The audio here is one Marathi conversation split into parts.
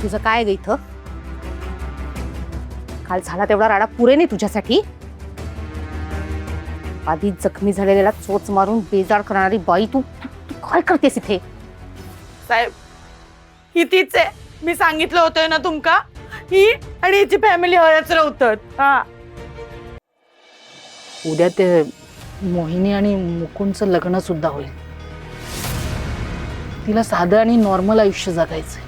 तुझं काय ग इथं? काल झाला तेवढा राडा पुरे नाही तुझ्यासाठी? आधी जखमी झालेल्याला चोच मारून बेजार करणारी बाई तू तू काय करतेस इथे? साहेब ही तीच आहे, मी सांगितलं होतं ना तुमका, ही आणि हिची फॅमिली हयच राहतात. हा उद्या ते मोहिनी आणि मुकुंदचं लग्न सुद्धा होईल. तिला साधं आणि नॉर्मल आयुष्य जगायचंय.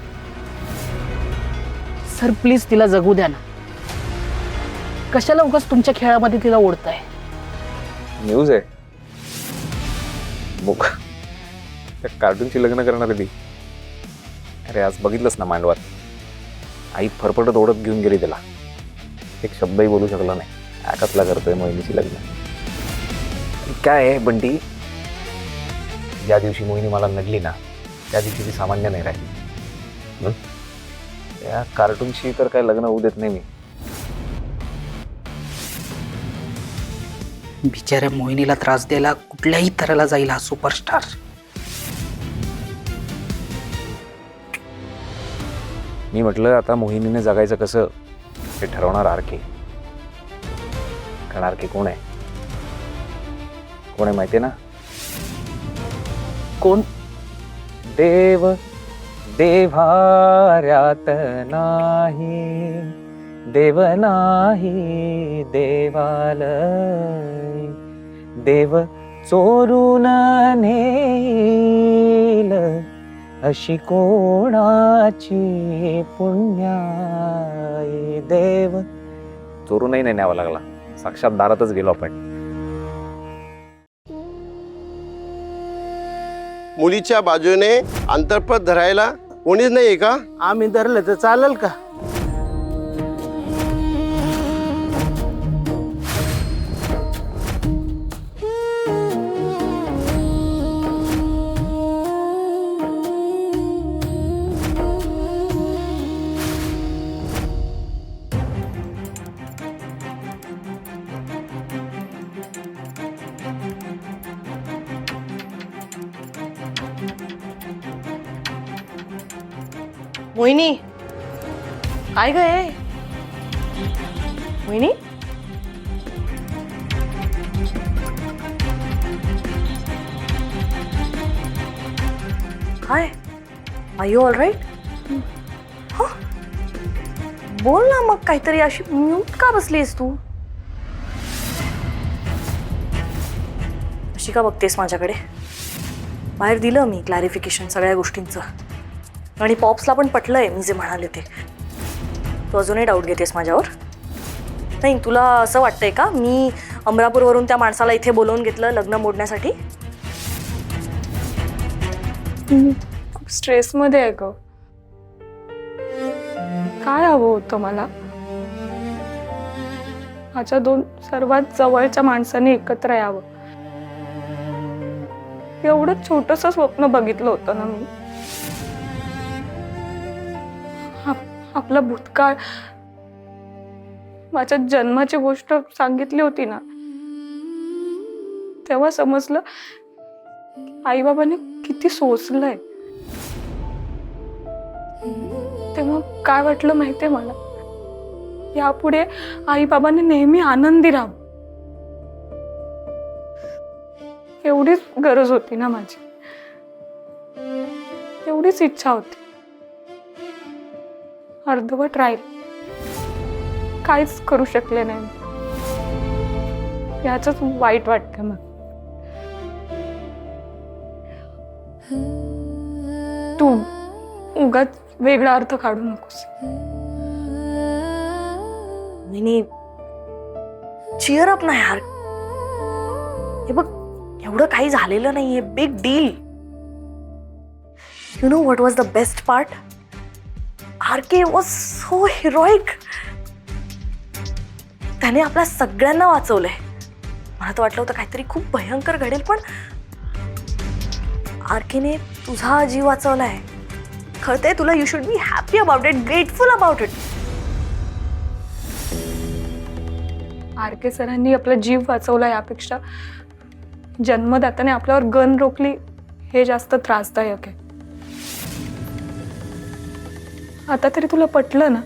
सर प्लीज तिला जगू द्या ना. कशाला उगाच तुमच्या खेळामध्ये तिला ओढताय? न्यूज आहे मुख त्या कार्टूनची लग्न करणार आहे ती. अरे आज बघितलंस ना मांडवात, आई फरफटत ओढत घेऊन गेली त्याला. एक शब्दही बोलू शकला नाही. कसला करतोय मोहिनीची लग्न. काय आहे बंटी, ज्या दिवशी मोहिनी मला नडली ना त्या दिवशी ती सामान्य नाही राहिली. त्या कार्टूनशी तर काय लग्न होऊ देत नाही मी. बिचाऱ्या मोहिनीला त्रास द्यायला कुठल्याही तऱ्हेला जाईल हा सुपरस्टार. मी म्हटलं आता मोहिनीने जगायचं कसं हे ठरवणार आरके. कारण आरके कोण आहे? कोण आहे माहितीये ना? कोण? देव देव्हाऱ्यात नाही, देव नाही देवालय, देव चोरून नेईल अशी कोणाची पुण्याई. देव चोरूनही नाही न्यावा लागला, साक्षात दारातच गेलो आपण. मुलीच्या बाजूने अंतरपद धरायला कोणीच नाहीये का? आम्ही धरलं तर चालेल का? मोहिनी काय ग हे? मोहिनी काय? Are you all right? बोल ना मग, काहीतरी अशी म्यूट का बसलीस तू? अशी का बघतेस माझ्याकडे? बाहेर दिलं मी क्लॅरिफिकेशन सगळ्या गोष्टींचं, आणि पॉप्सला पण पटलंय मी जे म्हणाले ते. तू अजूनही डाऊट घेतेस माझ्यावर? नाही, तुला असं वाटतंय का मी अमरापूरवरून त्या माणसाला इथे बोलवून घेतलं लग्न मोडण्यासाठी? खूप स्ट्रेसमध्ये आहे ग. काय हवं होतं मला? माझ्या दोन सर्वात जवळच्या माणसाने एकत्र यावं, एवढं छोटंसं स्वप्न बघितलं होतं ना मी. आपला भूतकाळ, माझ्या जन्माची गोष्ट सांगितली होती ना, तेव्हा समजलं आईबाबांनी किती सोचलंय. तेव्हा काय वाटलं माहितीये मला? यापुढे आईबाबांनी नेहमी आनंदी राहावं, एवढीच गरज होती ना माझी, एवढीच इच्छा होती. अर्धवट राहील, काहीच करू शकले नाही. याचंच वाईट वाटतं मग. तू उगाच वेगळा अर्थ काढू नकोस. मोहिनी चिअर अप ना यार. हे बघ, एवढं काही झालेलं नाहीये. Big deal. You know what was the best part? RK was so heroic. त्याने आपल्या सगळ्यांना वाचवलंय. मला तर वाटलं होतं काहीतरी खूप भयंकर घडेल, पण आरकेने तुझा जीव वाचवलाय. कळतंय तुला? You should be happy about it, grateful about it. RK सरांनी आपला जीव वाचवला यापेक्षा जन्मदात्याने आपल्यावर गन रोखली हे जास्त त्रासदायक आहे. आता तरी तुला पटलं ना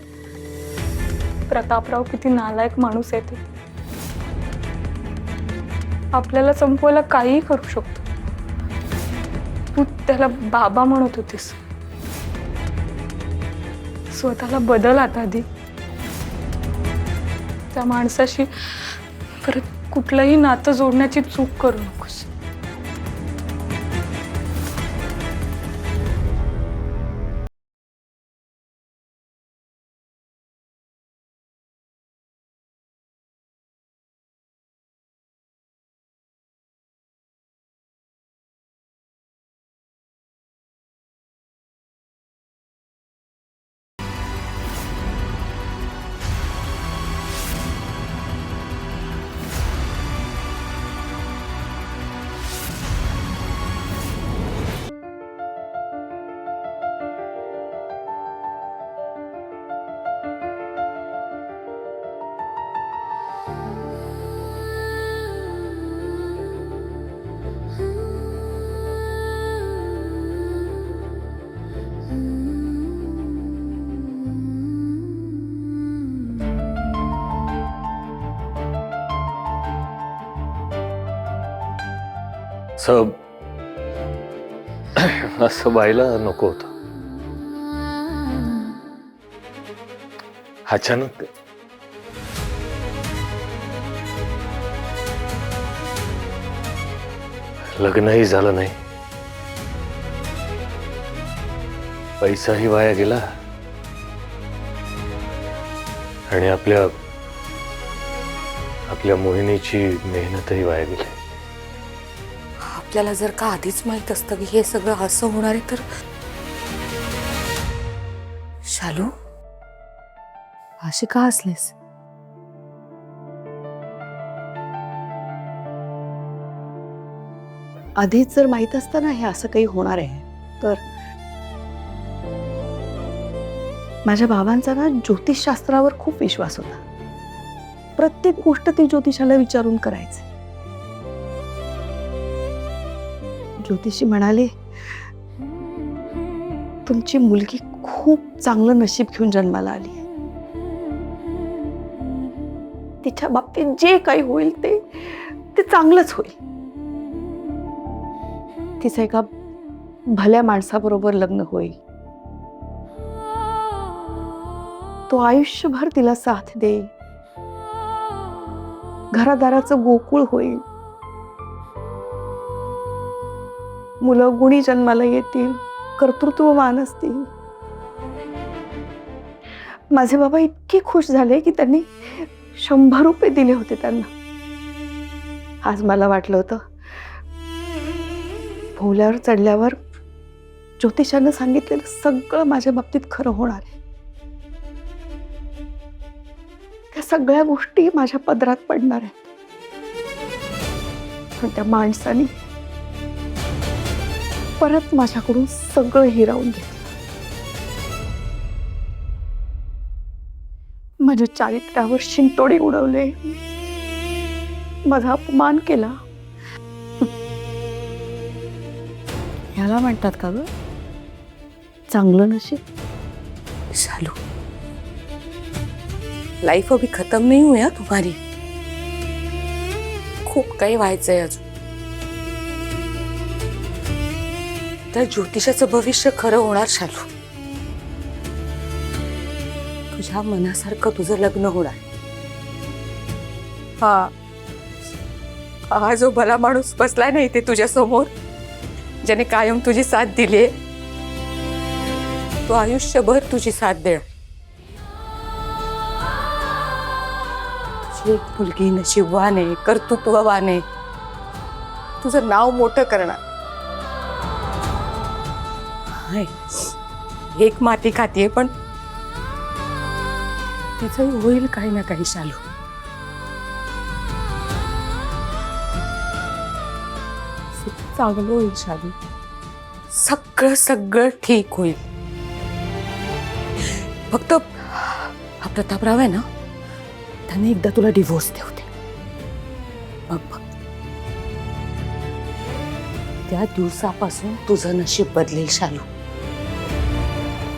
प्रतापराव किती नालायक माणूस आहे ते. आपल्याला संपवायला काहीही करू शकतो. तू त्याला बाबा म्हणत होतीस. स्वतःला बदल आता आधी. त्या माणसाशी परत कुठलंही नातं जोडण्याची चूक करू नकोस. असं व्हायला नको होतं. अचानक लग्नही झालं नाही, पैसाही वाया गेला आणि आपल्या मोहिनीची मेहनतही वाया गेली. आपल्याला जर का आधीच माहित असतं की हे सगळं असं होणार आहे तर. शालू, अशी का असलेस? आधीच जर माहित असतं ना हे असं काही होणार आहे तर. माझ्या बाबांचा ना ज्योतिषशास्त्रावर खूप विश्वास होता. प्रत्येक गोष्ट ते ज्योतिषाला विचारून करायचे. ज्योतिषी म्हणाले तुमची मुलगी खूप चांगलं नशीब घेऊन जन्माला आली. तिच्या बाबतीत जे काही होईल ते चांगलंच होईल. तिचं एका भल्या माणसाबरोबर लग्न होईल. तो आयुष्यभर तिला साथ देईल. घरादाराचं गोकुळ होईल. मुलं गुणी जन्माला येतील, कर्तृत्ववान असतील. माझे बाबा इतके खुश झाले की त्यांनी 100 रुपये दिले होते त्यांना. आज मला वाटलं होतं भोवल्यावर चढल्यावर ज्योतिषानं सांगितलेलं सगळं माझ्या बाबतीत खरं होणार आहे. त्या सगळ्या गोष्टी माझ्या पदरात पडणार आहेत. पण त्या माणसाने परत माझ्याकडून सगळं हिरावून घेतलं. माझ्या चारित्र्यावर शिंतोडे उडवले. माझा अपमान केला. ह्याला म्हणतात का ग चांगलं नशीब? शालू, लाइफ अभी खत्म नहीं हुई है तुम्हारी. खूप काही व्हायचंय अजून. त्या ज्योतिषाचं भविष्य खरं होणार शालू. तुझ्या मनासारखं तुझं लग्न होणार. हा जो भला माणूस बसलाय ना इथे तुझ्या समोर, ज्याने कायम तुझी साथ दिली, तो आयुष्यभर तुझी साथ देणार. तुझी एक मुलगी नशीबवान आहे, कर्तृत्ववान आहे. तुझं नाव मोठं करणार. एक माती खातीये पण तिचंही होईल काही ना काही शालू. चांगलं होईल शालू. सगळं ठीक होईल. फक्त हा प्रतापराव आहे ना, त्याने एकदा तुला डिवोर्स देऊ दे. बघ त्या दिवसापासून तुझं नशीब बदलेल शालू.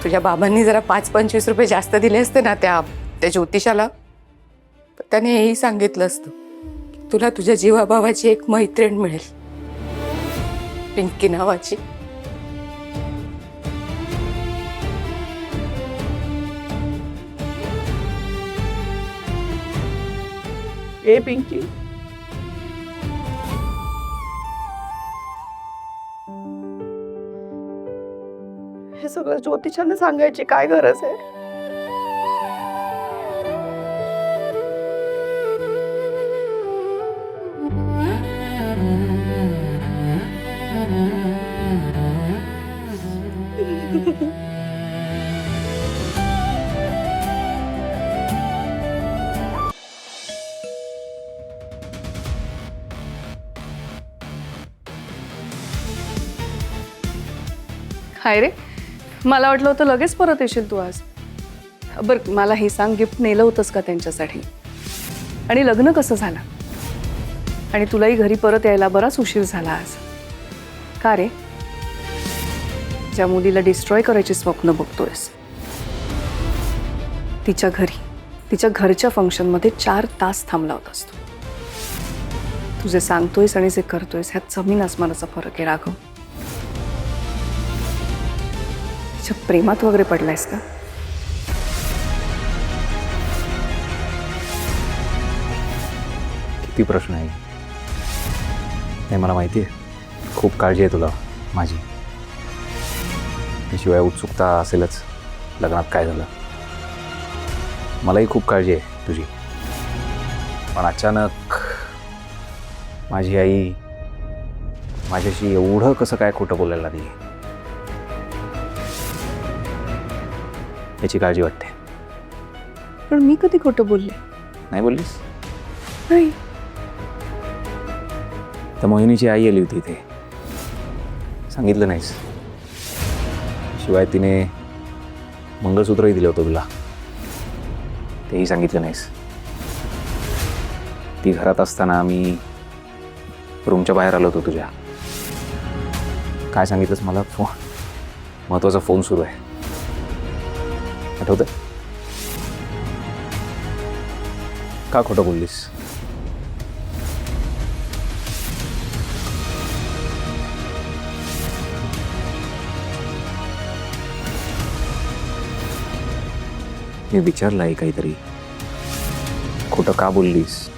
तुझ्या बाबांनी जरा 5-25 रुपये जास्त दिले असते ना त्या ज्योतिषाला, तर त्याने हेही सांगितलं असतं की तुला तुझ्या जीवाभावाची एक मैत्रीण मिळेल, पिंकी नावाची. ए पिंकी, हे सगळं ज्योतिषाने सांगायची काय गरज आहे? हाय रे, मला वाटलं होतं लगेच परत येशील तू आज. बरं मला हे सांग, गिफ्ट नेलं होतंस का त्यांच्यासाठी? आणि लग्न कसं झालं? आणि तुलाही घरी परत यायला बराच उशीर झाला आज. का रे? ज्या मुलीला डिस्ट्रॉय करायची स्वप्न बघतोयस, तिच्या घरी तिच्या घरच्या फंक्शनमध्ये 4 तास थांबला होतास तू. तुझे सांगतोयस आणि जे करतोयस ह्यात जमीन आसमानाचा फरक आहे राघव. तिच्या प्रेमात वगैरे पडलायस का? किती प्रश्न आहे हे मला माहिती आहे. खूप काळजी आहे तुला माझी. शिवाय उत्सुकता असेलच लग्नात काय झालं. मलाही खूप काळजी आहे तुझी. पण अचानक माझी आई माझ्याशी एवढं कसं काय खोटं बोलायला लागली याची काळजी वाटते. पण मी कधी खोटं बोलले? नाही बोललीस? नाही. तर मोहिनीची आई आली होती इथे, सांगितलं नाहीस. शिवाय तिने मंगळसूत्रही दिलं होतं तुला, तेही सांगितलं नाहीस. ती घरात असताना मी रूमच्या बाहेर आलो होतो तुझ्या. काय सांगितलंस मला? महत्वाचा फोन सुरू आहे, आठवतं? का खोटं बोललीस? मी विचारलं आहे काहीतरी, खोटं का बोललीस?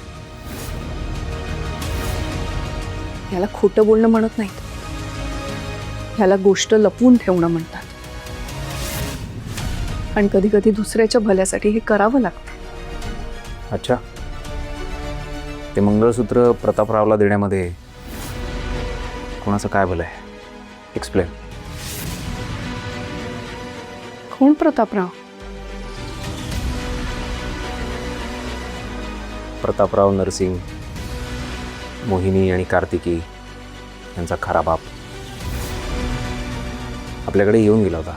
याला खोटं बोलणं म्हणत नाहीत, ह्याला गोष्ट लपवून ठेवणं म्हणतात. आणि कधी कधी दुसऱ्याच्या भल्यासाठी हे करावं लागतं. अच्छा, ते मंगळसूत्र प्रतापरावला देण्यामध्ये कोणाचं काय भलं आहे? एक्सप्लेन. कोण प्रतापराव? प्रतापराव नरसिंग, मोहिनी आणि कार्तिकी यांचा खरा बाप. आपल्याकडे येऊन गेला होता,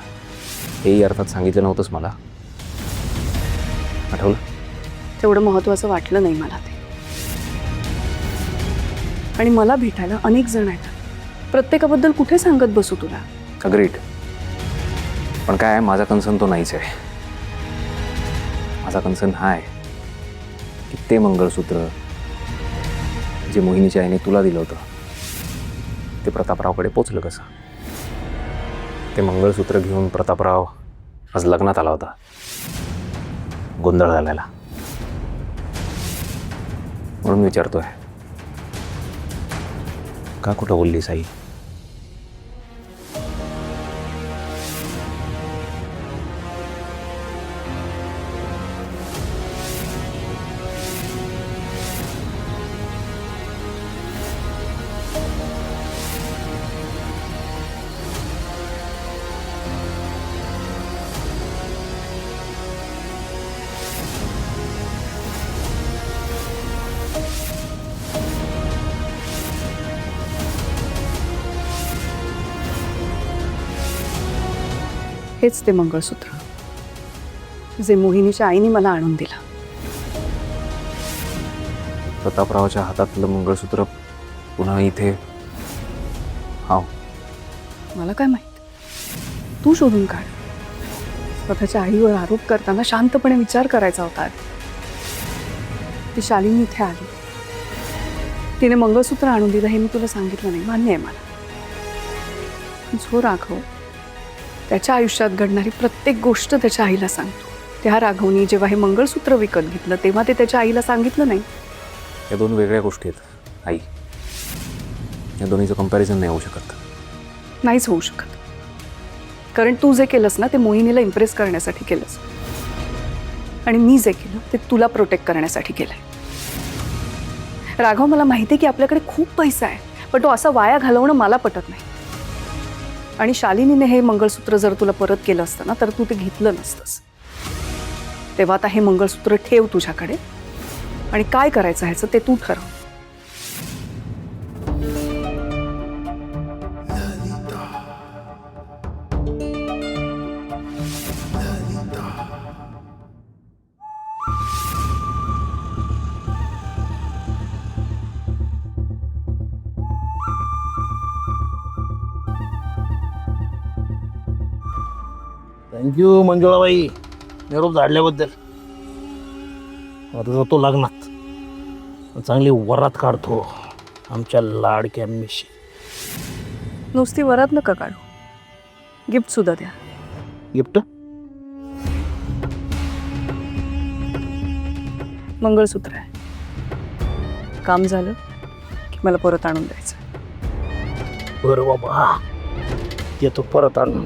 हेही अर्थात सांगितलं नव्हतंच मला. आठवलं? तेवढं महत्त्वाचं वाटलं नाही मला ते. आणि मला भेटायला अनेक जण आहेत, प्रत्येकाबद्दल कुठे सांगत बसू तुला? अग्रीड. पण काय, माझा कन्सर्न तो नाहीच आहे. माझा कन्सर्न हा आहे की ते मंगळसूत्र जे मोहिनीच्या आईने तुला दिलं होतं ते प्रतापरावकडे पोचलं कसं? ते मंगळसूत्र घेऊन प्रतापराव आज लग्नात आला होता, गोंधळ घालायला. म्हणून विचारतोय, का खोटं बोललीस आई? हेच ते मंगळसूत्र जे मोहिनीच्या आईने मला आणून दिलं. प्रतापरावच्या हातातलं मंगळसूत्र पुन्हा इथे? हा, मला काय माहित, तू शोधून काढ. स्वतःच्या आईवर आरोप करताना शांतपणे विचार करायचा होता. ती शालिनी इथे आली, तिने मंगळसूत्र आणून दिलं हे मी तुला सांगितलं नाही, मान्य आहे मला. जो राघव त्याच्या आयुष्यात घडणारी प्रत्येक गोष्ट त्याच्या आईला सांगतो, त्या राघवनी जेव्हा हे मंगळसूत्र विकत घेतलं तेव्हा ते त्याच्या आईला सांगितलं नाही. या दोन वेगळ्या गोष्टी आहेत आई. या दोन्हीचं कम्पॅरिझन नाही होऊ शकत. नाहीच होऊ शकत, कारण तू जे केलंस ना ते मोहिनीला इम्प्रेस करण्यासाठी केलंस, आणि मी जे केलं ते तुला प्रोटेक्ट करण्यासाठी केलंय. राघव, मला माहिती आहे की आपल्याकडे खूप पैसा आहे, पण तो असा वाया घालवणं मला पटत नाही. आणि शालिनीने हे मंगळसूत्र जर तुला परत केलं असतं ना तर तू ते घेतलं नसतंस. तेव्हा आता हे मंगळसूत्र ठेव तुझ्याकडे, आणि काय करायचं ह्याचं ते तू ठरव. थँक्यू मंजुळाबाई निरोप झाडल्याबद्दल. आता जातो लग्नात, चांगली वरात काढतो आमच्या लाडक्या मिशी. नुसती वरात नका काढू, गिफ्ट सुद्धा द्या. गिफ्ट? मंगळसूत्र आहे, काम झालं की मला परत आणून द्यायचं. बरं बाबा, येतो परत आणून.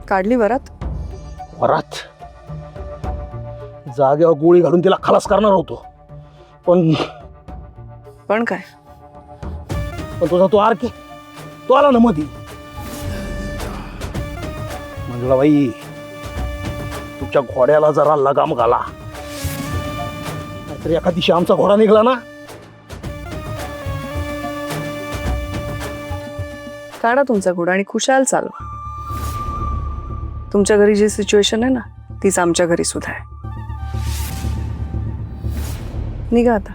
काढली वरात? वरात जागेवर गोळी घालून तिला खलास करणार होतो, पण पण काय? तुझा तो आरके तो आला ना मधी. मंजुळाबाई, तुमच्या घोड्याला जरा लगाम घाला, नाहीतर एका दिवशी आमचा घोडा निघाला ना. काढा तुमचा घोडा आणि खुशाल चालवा. तुमच्या घरी जी सिच्युएशन आहे ना तीच आमच्या घरी सुद्धा आहे. निघा आता.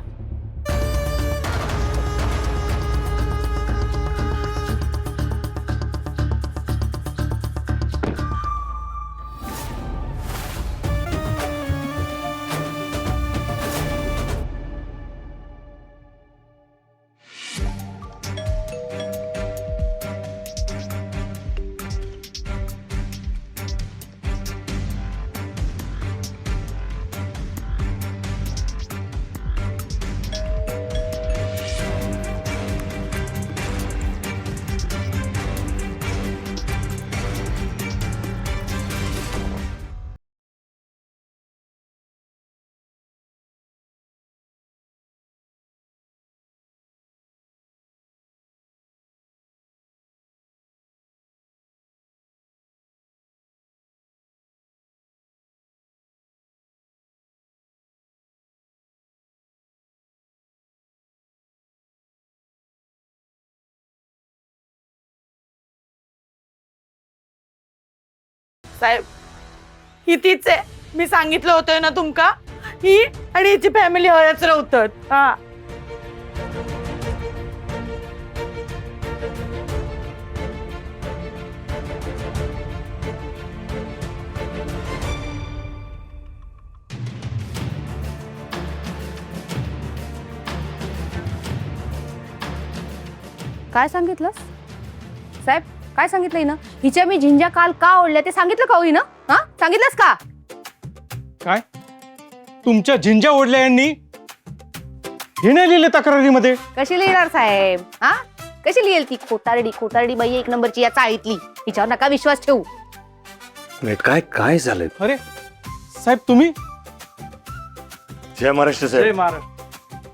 साहेब, ही तीच आहे, मी सांगितलं होतं ना तुमका. ही आणि हिची फॅमिली हयच राहतात. हा, काय सांगितलंस साहेब? काय सांगितलंय ना? हिच्या मी झिंजा काल का ओढल्या ते सांगितलं का होईना? हा, सांगितलंस का? काय तुमच्या झिंजा ओढल्या यांनी? हे नाही लिहिले तक्रारीमध्ये? कशी लिहिणार साहेब? हा, कशी लिहिल ती? खोटारडी बाई एक नंबरची या चाळीतली. हिच्यावर नका विश्वास ठेवू. काय काय झालंय? अरे साहेब, तुम्ही? जय महाराष्ट्र जय साहेब. महाराज.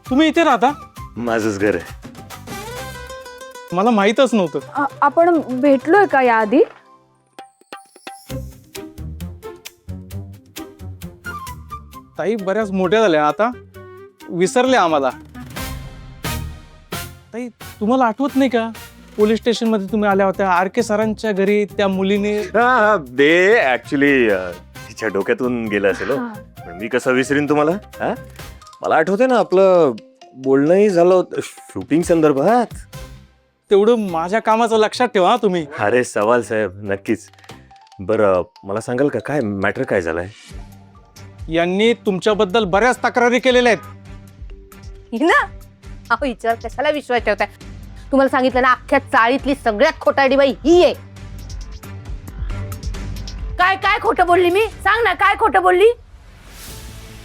तुम्ही इथे राहता? माझंच घर आहे. मला माहीतच नव्हतं. आपण भेटलोय का याआधी? ताई बऱ्याच मोठ्या झाल्या आता, विसरले आम्हाला. ताई तुम्हाला आठवत नाही का पोलीस स्टेशन मध्ये तुम्ही आल्या होत्या आर के सरांच्या घरी त्या मुलीने. हा ते ऍक्च्युली तिच्या डोक्यातून गेलं असेल हो. पण मी कसं विसरीन तुम्हाला. हा मला आठवतंय ना आपलं बोलणंही झालं होतं शूटिंग संदर्भात. तेवढं माझ्या कामाचं लक्षात ठेवा तुम्ही. अरे सवाल साहेब नक्कीच. बरं मला सांगाल का काय मॅटर काय झालंय. यांनी तुमच्याबद्दल बऱ्याच तक्रारी केलेल्या आहेत. ही ना अहो हिच्यावर कशाला विश्वास ठेवताय. तुम्हाला सांगितलं ना अख्ख्या चाळीतली सगळ्यात खोटारडी बाई ही आहे. काय काय खोटं बोलली मी? सांग ना काय खोटं बोलली?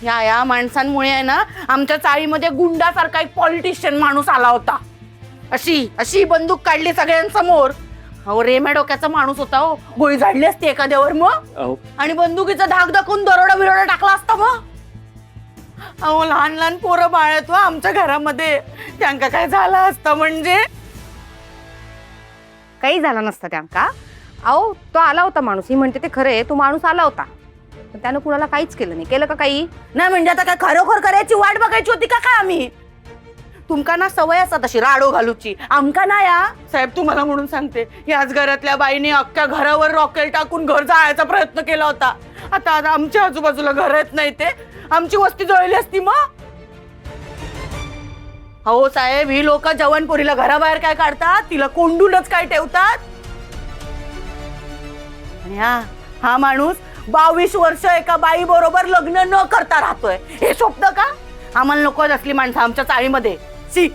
या माणसांमुळे आहे ना आमच्या चाळीमध्ये गुंडासारखा एक पॉलिटिशियन माणूस आला होता. अशी अशी बंदूक काढली सगळ्यांसमोर. अहो रेम्या डोक्याचा माणूस होता हो. गोळी झाडली असती एखाद्यावर मग. आणि बंदुकीचा धाक दाखवून दरोडा बिरोडा टाकला असता मग. अहो लहान लहान पोरं बाळत वा आमच्या घरामध्ये. त्यांका काय झालं असतं म्हणजे. काही झालं नसतं त्यांका. अहो तो आला होता माणूस. ही म्हणते ते खरं आहे. तो माणूस आला होता पण त्यानं कुणाला काहीच केलं नाही. केलं का काही? नाही म्हणजे आता काय खरोखर करायची वाट बघायची होती का काय आम्ही? तुमका ना सवय असतात अशी राडो घालूची. आमका ना या साहेब तुम्हाला म्हणून सांगते याच घरातल्या बाईने अख्ख्या घरावर रॉकेल टाकून घर जाळायचा प्रयत्न केला होता. आता आमच्या आजूबाजूला घर येत नाही ते आमची वस्ती जळली असती मग. हो साहेब ही लोक जवानपोरीला घराबाहेर काय काढतात तिला कोंडूनच काय ठेवतात. आणि हा माणूस 22 वर्ष एका बाई बरोबर लग्न न करता राहतोय. हे स्वप्न का? आम्हाला नको असली माणसं आमच्या चाळीमध्ये. सी